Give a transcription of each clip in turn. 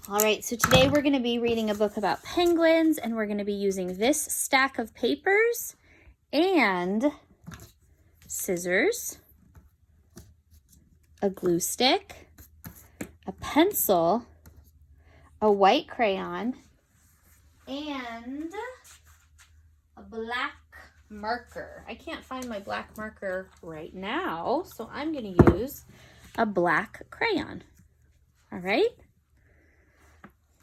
All right, so today we're going to be reading a book about penguins, and we're going to be using this stack of papers and scissors, a glue stick, a pencil, a white crayon, and a black marker. I can't find my black marker right now, so I'm going to use a black crayon. All right?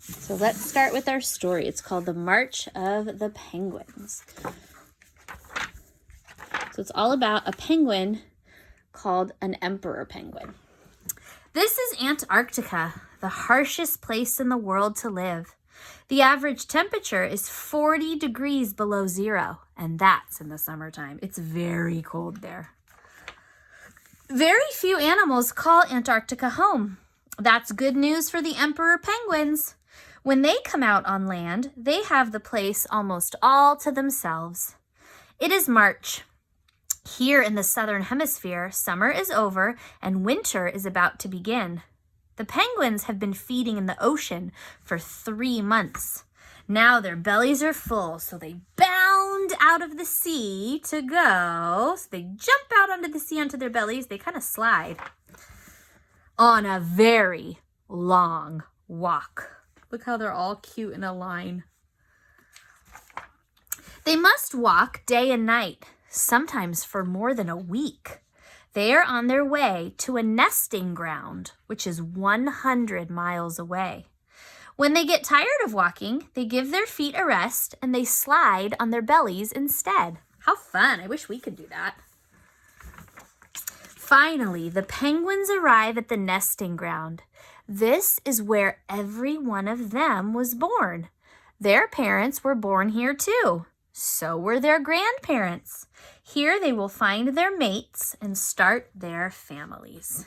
So let's start with our story. It's called The March of the Penguins. So it's all about a penguin called an emperor penguin. This is Antarctica, the harshest place in the world to live. The average temperature is 40 degrees below zero, and that's in the summertime. It's very cold there. Very few animals call Antarctica home. That's good news for the emperor penguins. When they come out on land, they have the place almost all to themselves. It is March. Here in the southern hemisphere, summer is over and winter is about to begin. The penguins have been feeding in the ocean for 3 months. Now their bellies are full, so they bound out of the sea to go. So they jump out onto the sea onto their bellies. They kind of slide on a very long walk. Look how they're all cute in a line. They must walk day and night, sometimes for more than a week. They are on their way to a nesting ground, which is 100 miles away. When they get tired of walking, they give their feet a rest and they slide on their bellies instead. How fun. I wish we could do that. Finally, the penguins arrive at the nesting ground. This is where every one of them was born. Their parents were born here too. So were their grandparents. Here they will find their mates and start their families.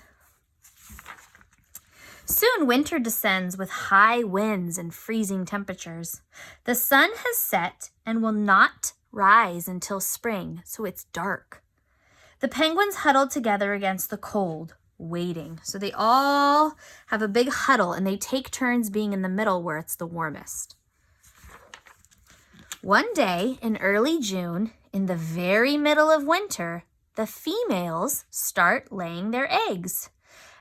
Soon winter descends with high winds and freezing temperatures. The sun has set and will not rise until spring, so it's dark. The penguins huddle together against the cold, waiting. So they all have a big huddle and they take turns being in the middle where it's the warmest. One day in early June, in the very middle of winter, the females start laying their eggs.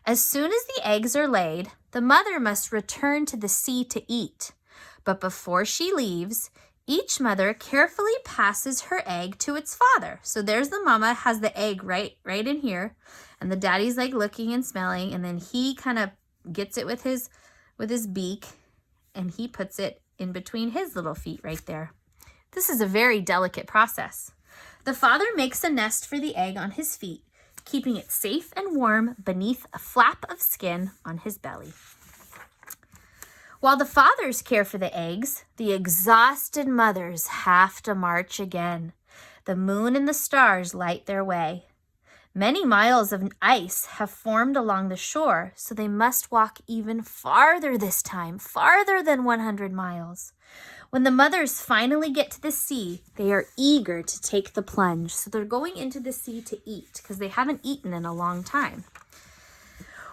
As soon as the eggs are laid, the mother must return to the sea to eat. But before she leaves, each mother carefully passes her egg to its father. So there's the mama, has the egg right in here, and the daddy's like looking and smelling, and then he kind of gets it with his beak, and he puts it in between his little feet right there. This is a very delicate process. The father makes a nest for the egg on his feet, keeping it safe and warm beneath a flap of skin on his belly. While the fathers care for the eggs, the exhausted mothers have to march again. The moon and the stars light their way. Many miles of ice have formed along the shore, so they must walk even farther this time, farther than 100 miles. When the mothers finally get to the sea, they are eager to take the plunge. So they're going into the sea to eat because they haven't eaten in a long time.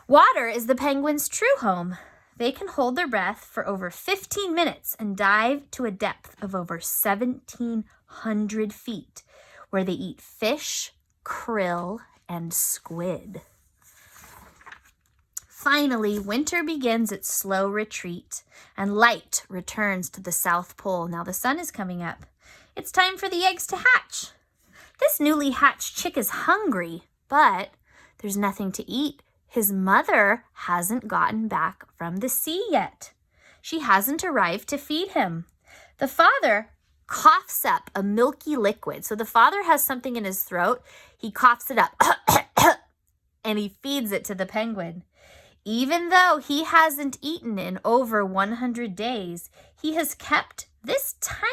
Water is the penguins' true home. They can hold their breath for over 15 minutes and dive to a depth of over 1,700 feet, where they eat fish, krill, and squid. Finally, winter begins its slow retreat, and light returns to the South Pole. Now the sun is coming up. It's time for the eggs to hatch. This newly hatched chick is hungry, but there's nothing to eat. His mother hasn't gotten back from the sea yet. She hasn't arrived to feed him. The father coughs up a milky liquid. So the father has something in his throat. He coughs it up and he feeds it to the penguin. Even though he hasn't eaten in over 100 days, he has kept this tiny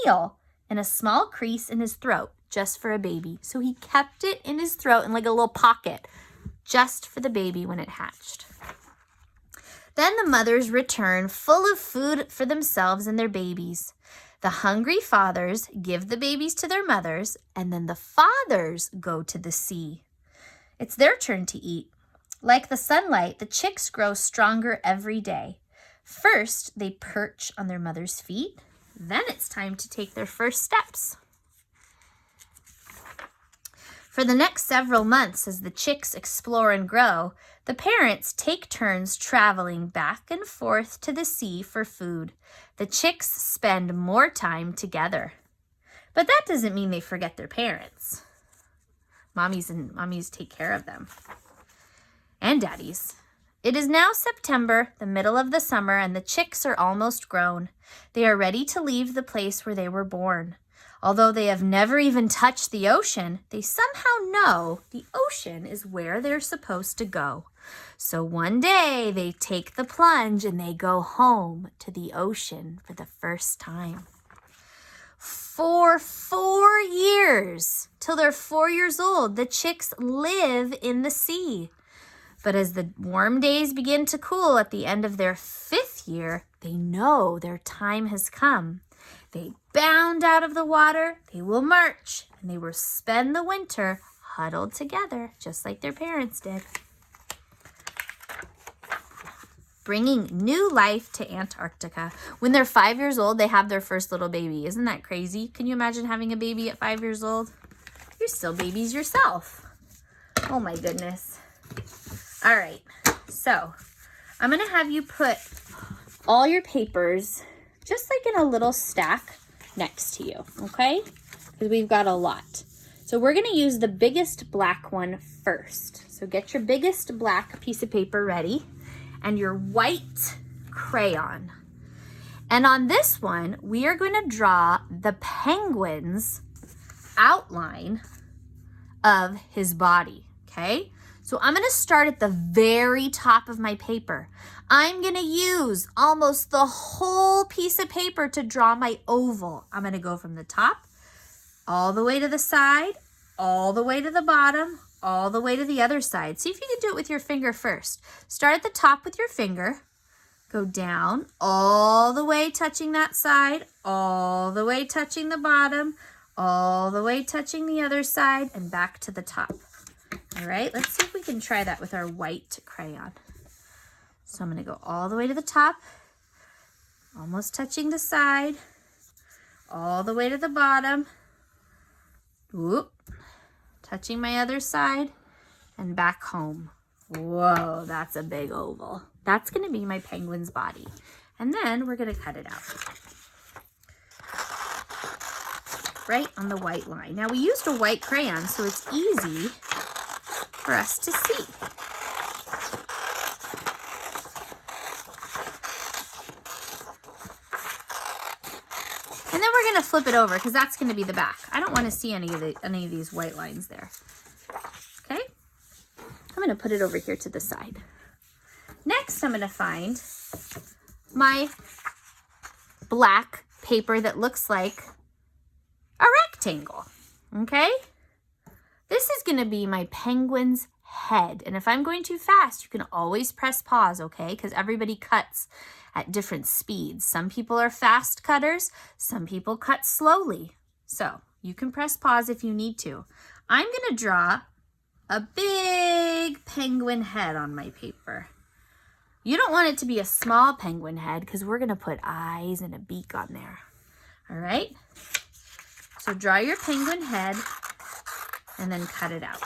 meal in a small crease in his throat just for a baby. So he kept it in his throat in like a little pocket just for the baby when it hatched. Then the mothers return full of food for themselves and their babies. The hungry fathers give the babies to their mothers, and then the fathers go to the sea. It's their turn to eat. Like the sunlight, the chicks grow stronger every day. First, they perch on their mother's feet. Then it's time to take their first steps. For the next several months, as the chicks explore and grow, the parents take turns traveling back and forth to the sea for food. The chicks spend more time together. But that doesn't mean they forget their parents. Mommies take care of them. And daddies. It is now September, the middle of the summer, and the chicks are almost grown. They are ready to leave the place where they were born. Although they have never even touched the ocean, they somehow know the ocean is where they're supposed to go. So one day they take the plunge and they go home to the ocean for the first time. For 4 years, till they're 4 years old, the chicks live in the sea. But as the warm days begin to cool at the end of their 5th year, they know their time has come. They bound out of the water, they will march, and they will spend the winter huddled together, just like their parents did. Bringing new life to Antarctica. When they're 5 years old, they have their first little baby. Isn't that crazy? Can you imagine having a baby at 5 years old? You're still babies yourself. Oh my goodness. All right, so I'm going to have you put all your papers just like in a little stack next to you, okay? Because we've got a lot. So we're going to use the biggest black one first. So get your biggest black piece of paper ready and your white crayon. And on this one, we are going to draw the penguin's outline of his body, okay? So I'm going to start at the very top of my paper. I'm going to use almost the whole piece of paper to draw my oval. I'm going to go from the top all the way to the side, all the way to the bottom, all the way to the other side. See if you can do it with your finger first. Start at the top with your finger. Go down all the way touching that side, all the way touching the bottom, all the way touching the other side, and back to the top. All right, let's see if we can try that with our white crayon. So I'm going to go all the way to the top, almost touching the side, all the way to the bottom, whoop, touching my other side, and back home. Whoa, that's a big oval. That's going to be my penguin's body. And then we're going to cut it out. Right on the white line. Now we used a white crayon, so it's easy for us to see. And then we're going to flip it over because that's going to be the back. I don't want to see any of these white lines there. Okay? I'm going to put it over here to the side. Next, I'm going to find my black paper that looks like a rectangle. Okay? This is going to be my penguin's head. And if I'm going too fast, you can always press pause, okay? Because everybody cuts at different speeds. Some people are fast cutters. Some people cut slowly. So you can press pause if you need to. I'm going to draw a big penguin head on my paper. You don't want it to be a small penguin head because we're going to put eyes and a beak on there. All right? So draw your penguin head and then cut it out.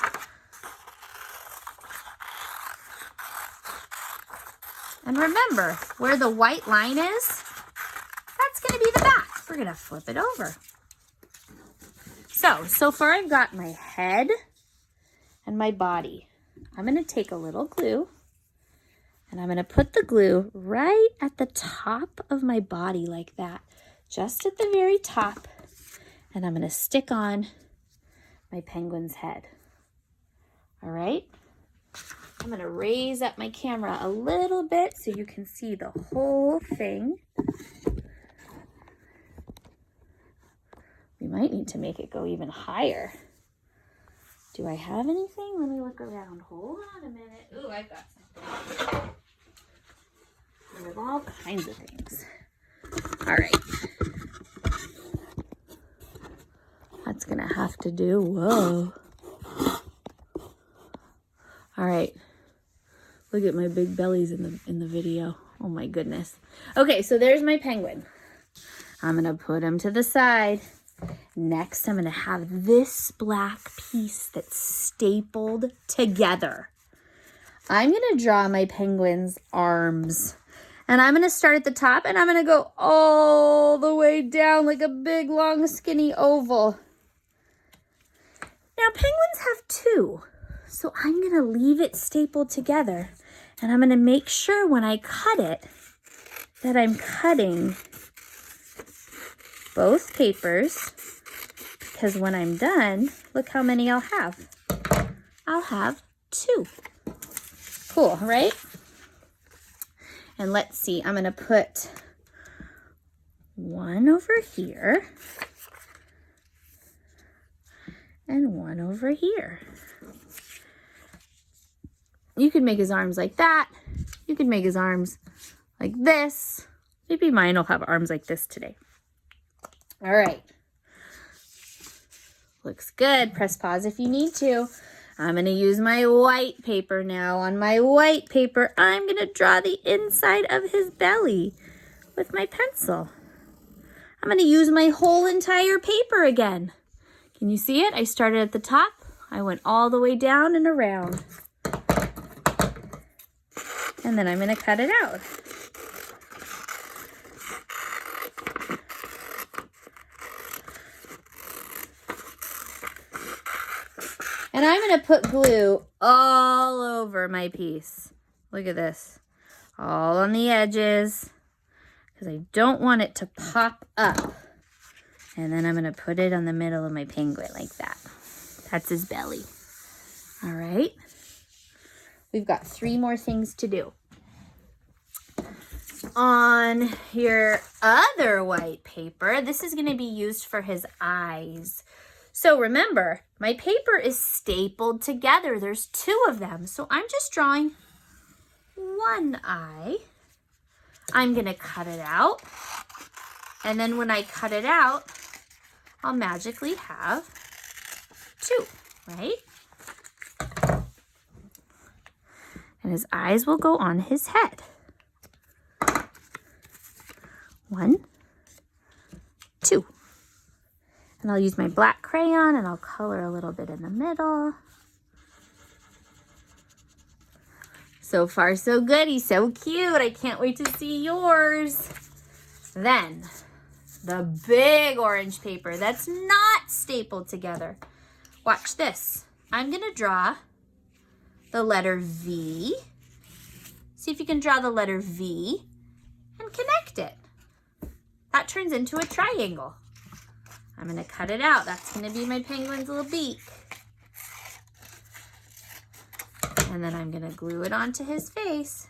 And remember, where the white line is, that's going to be the back. We're going to flip it over. So far I've got my head and my body. I'm going to take a little glue and I'm going to put the glue right at the top of my body like that, just at the very top. And I'm going to stick on my penguin's head. All right? I'm going to raise up my camera a little bit so you can see the whole thing. We might need to make it go even higher. Do I have anything? Let me look around. Hold on a minute. Ooh, I've got something. There's all kinds of things. All right. That's gonna have to do. Whoa. All right. Look at my big bellies in the video. Oh my goodness. Okay, so there's my penguin. I'm gonna put him to the side. Next, I'm gonna have this black piece that's stapled together. I'm gonna draw my penguin's arms. And I'm gonna start at the top and I'm gonna go all the way down like a big, long, skinny oval. Now, penguins have two, so I'm gonna leave it stapled together. And I'm gonna make sure when I cut it that I'm cutting both papers, because when I'm done, look how many I'll have. I'll have two. Cool, right? And let's see, I'm gonna put one over here and one over here. You could make his arms like that. You could make his arms like this. Maybe mine will have arms like this today. All right. Looks good. Press pause if you need to. I'm going to use my white paper now. On my white paper, I'm going to draw the inside of his belly with my pencil. I'm going to use my whole entire paper again. Can you see it? I started at the top. I went all the way down and around. And then I'm going to cut it out. And I'm going to put glue all over my piece. Look at this. All on the edges, because I don't want it to pop up. And then I'm going to put it on the middle of my penguin like that. That's his belly. All right. We've got 3 more things to do. On your other white paper, this is going to be used for his eyes. So remember, my paper is stapled together. There's 2 of them. So I'm just drawing one eye. I'm going to cut it out. And then when I cut it out, I'll magically have 2, right? And his eyes will go on his head. 1, 2. And I'll use my black crayon and I'll color a little bit in the middle. So far, so good. He's so cute. I can't wait to see yours. Then, the big orange paper that's not stapled together. Watch this. I'm going to draw the letter V. See if you can draw the letter V and connect it. That turns into a triangle. I'm going to cut it out. That's going to be my penguin's little beak. And then I'm going to glue it onto his face.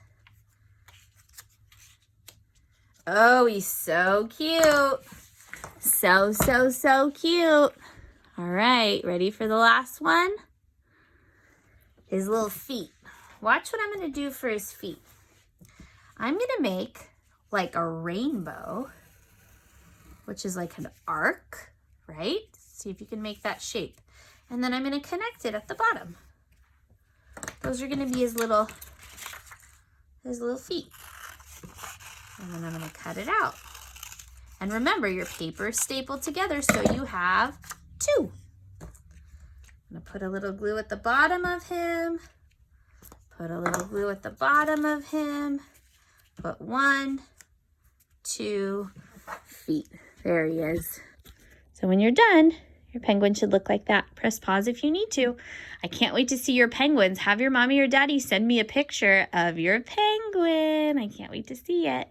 Oh, he's so cute. So, so, so cute. All right, ready for the last one? His little feet. Watch what I'm going to do for his feet. I'm going to make like a rainbow, which is like an arc, right? See if you can make that shape. And then I'm going to connect it at the bottom. Those are going to be his little feet. And then I'm going to cut it out. And remember, your paper is stapled together, so you have 2. I'm going to put a little glue at the bottom of him. Put a little glue at the bottom of him. Put 1, 2 feet. There he is. So when you're done, your penguin should look like that. Press pause if you need to. I can't wait to see your penguins. Have your mommy or daddy send me a picture of your penguin. I can't wait to see it.